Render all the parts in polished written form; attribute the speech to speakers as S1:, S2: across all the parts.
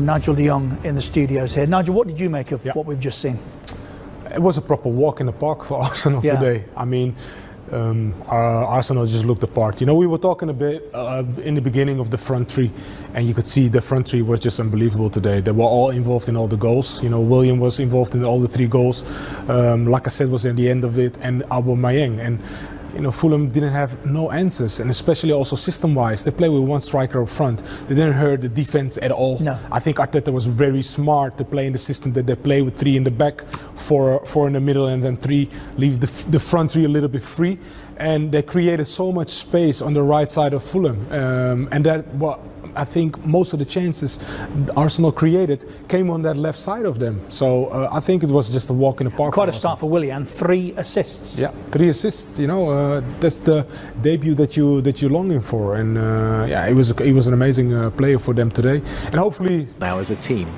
S1: Nigel de Jong in the studios here. Nigel, what did you make of what we've just seen?
S2: It was a proper walk in the park for Arsenal today. I mean, Arsenal just looked the part. You know, we were talking a bit in the beginning of the front three, and you could see the front three was just unbelievable today. They were all involved in all the goals. You know, William was involved in all the 3 goals. Lacazette was in the end of it, and Aubameyang. And you know, Fulham didn't have no answers, and especially also system-wise, they play with 1 striker up front. They didn't hurt the defense at all.
S1: No.
S2: I think Arteta was very smart to play in the system that they play with 3 in the back, 4 in the middle, and then 3 leave the front 3 a little bit free. And they created so much space on the right side of Fulham, and that I think most of the chances Arsenal created came on that left side of them. So I think it was just a walk in the park.
S1: Quite a start for Willian. 3 assists.
S2: Yeah, 3 assists. You know, that's the debut that you're longing for. And yeah, he was an amazing player for them today. And hopefully
S3: now as a team.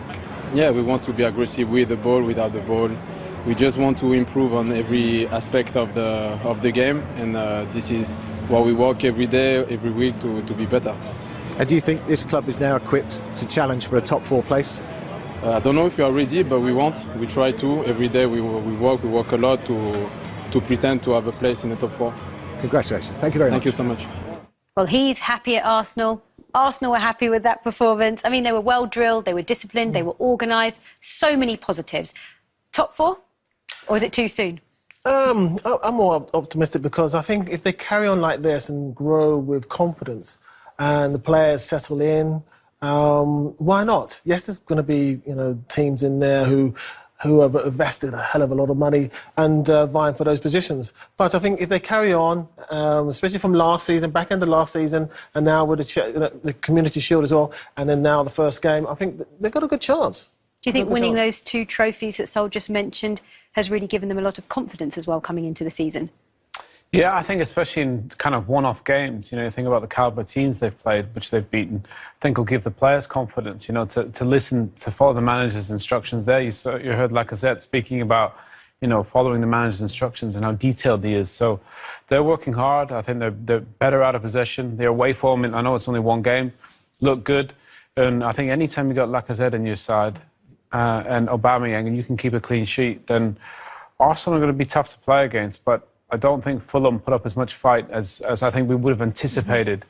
S4: Yeah, we want to be aggressive with the ball, without the ball. We just want to improve on every aspect of the game, and this is what we work every day, every week to be better.
S3: And do you think this club is now equipped to challenge for a top 4 place?
S4: I don't know if we are ready, but we want. We try to. Every day we work a lot to pretend to have a place in the top 4.
S3: Congratulations. Thank you very much.
S4: Thank you so much.
S5: Well, he's happy at Arsenal. Arsenal were happy with that performance. I mean, they were well drilled, they were disciplined, they were organised. So many positives. Top 4? Or is it too soon?
S6: I'm more optimistic because I think if they carry on like this and grow with confidence and the players settle in, why not? Yes, there's going to be teams in there who have invested a hell of a lot of money and vying for those positions. But I think if they carry on, especially from last season, back end of last season, and now with the Community Shield as well, and then now the first game, I think they've got a good chance.
S5: Do you think winning those 2 trophies that Sol just mentioned has really given them a lot of confidence as well coming into the season?
S7: Yeah, I think especially in kind of one-off games, you know, think about the calibre teams they've played, which they've beaten, I think will give the players confidence, you know, to listen, to follow the manager's instructions there. You heard Lacazette speaking about, you know, following the manager's instructions and how detailed he is. So they're working hard. I think they're better out of possession. Their away form, I know it's only 1 game, look good. And I think any time you got Lacazette on your side, and Aubameyang, and you can keep a clean sheet, then Arsenal are going to be tough to play against. But I don't think Fulham put up as much fight as I think we would have anticipated.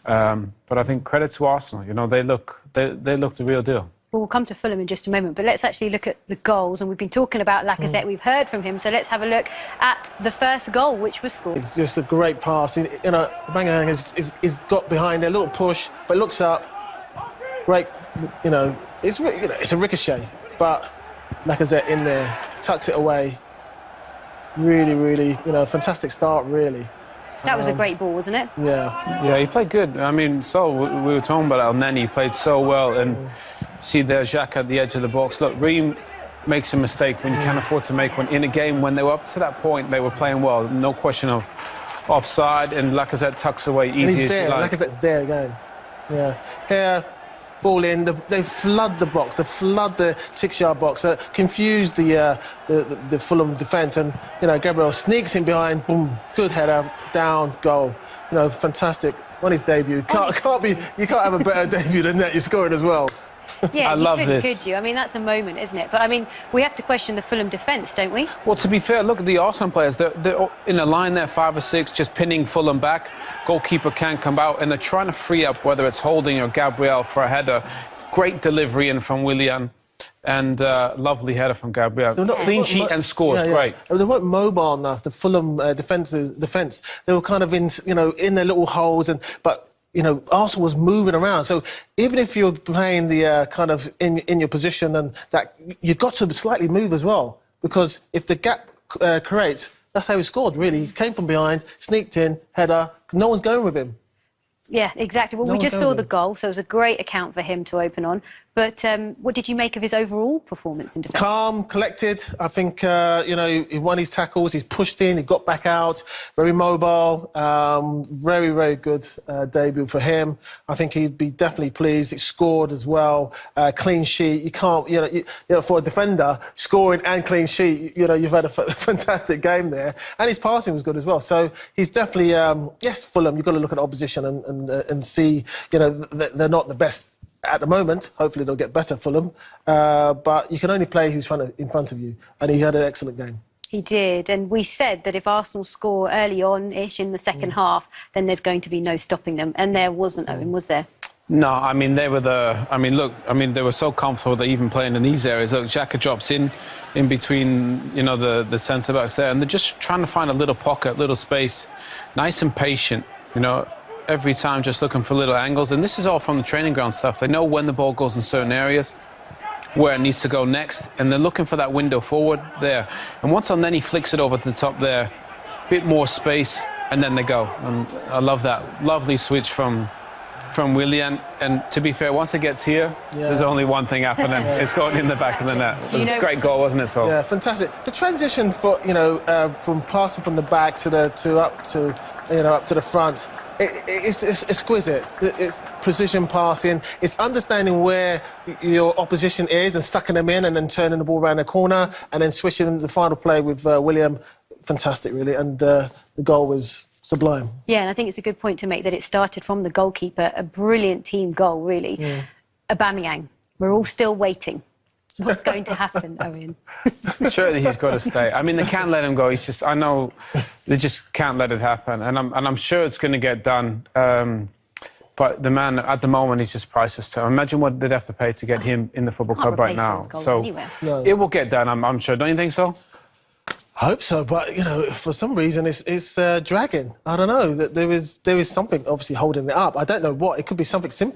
S7: But I think credit to Arsenal. You know, they look the real deal.
S5: Well, we'll come to Fulham in just a moment, but let's actually look at the goals. And we've been talking about Lacazette. We've heard from him, so let's have a look at the first goal, which was scored.
S6: It's just a great pass. You know, Aubameyang has got behind there, a little push, but looks up. Great, you know. It's a ricochet, but Lacazette in there, tucks it away. Really, really, fantastic start, really.
S5: That was a great ball, wasn't it?
S6: Yeah.
S7: Yeah, he played good. I mean, we were talking about El Neni, he played so well, and see there, Jacques at the edge of the box. Look, Ream makes a mistake when you can't afford to make one. In a game when they were up to that point, they were playing well, no question of offside, and Lacazette tucks away easy as you like.
S6: Lacazette's there again. Yeah. Here. Ball in, they flood the box, they flood the 6-yard box, confuse the Fulham defence, and Gabriel sneaks in behind, boom, good header, down, goal. Fantastic. On his debut, you can't have a better debut than that. You're scoring as well.
S5: Yeah,
S7: I love this.
S5: Could you? I mean, that's a moment, isn't it? But I mean, we have to question the Fulham defence, don't we?
S7: Well, to be fair, look at the Arsenal players. They're in a line there, 5 or 6, just pinning Fulham back. Goalkeeper can't come out, and they're trying to free up whether it's Holding or Gabriel for a header. Great delivery in from Willian, and lovely header from Gabriel. Clean sheet and scores, great.
S6: They weren't mobile enough. The Fulham defence. They were kind of in their little holes, but. Arsenal was moving around. So even if you're playing the kind of in your position, and that you've got to slightly move as well, because if the gap creates, that's how he scored. Really, he came from behind, sneaked in, header. No one's going with him.
S5: Yeah, exactly. Well, we just saw the goal, so it was a great account for him to open on. But what did you make of his overall performance in defence? Calm,
S6: collected. I think, he won his tackles, he's pushed in, he got back out, very mobile. Very, very good debut for him. I think he'd be definitely pleased. He scored as well. Clean sheet. You can't, for a defender, scoring and clean sheet, you've had a fantastic game there. And his passing was good as well. So he's definitely, yes, Fulham, you've got to look at opposition and see, they're not the best at the moment. Hopefully they'll get better, Fulham. But you can only play who's in front of you, and he had an excellent game.
S5: He did, and we said that if Arsenal score early on-ish in the second half, then there's going to be no stopping them, and there wasn't, Owen, was there?
S7: No, I mean, they were they were so comfortable that even playing in these areas. Look, Xhaka drops in between, you know, the centre-backs there, and they're just trying to find a little pocket, little space, nice and patient, you know, every time just looking for little angles. And this is all from the training ground stuff. They know when the ball goes in certain areas, where it needs to go next, and they're looking for that window forward there. And once on, then he flicks it over to the top there, bit more space, and then they go. And I love that lovely switch from Willian. And to be fair, once it gets here, there's only one thing happening. It's going in the back of the net. It was a great goal, wasn't it, Sol?
S6: Yeah, fantastic. The transition for from passing from the back to up to the front. It's exquisite. It's precision passing. It's understanding where your opposition is and sucking them in, and then turning the ball around the corner, and then switching the final play with William. Fantastic, really. And the goal was sublime.
S5: Yeah, and I think it's a good point to make that it started from the goalkeeper. A brilliant team goal, really. Yeah. Aubameyang. We're all still waiting. What's going to happen, Owen?
S7: Surely he's got to stay. I mean, they can't let him go. I know they just can't let it happen. And I'm sure it's going to get done. But the man, at the moment, he's just priceless. So imagine what they'd have to pay to get him in the football club right now. So it will get done, I'm sure. Don't you think so?
S6: I hope so, but, you know, for some reason it's dragging. I don't know. There is something obviously holding it up. I don't know what. It could be something simple.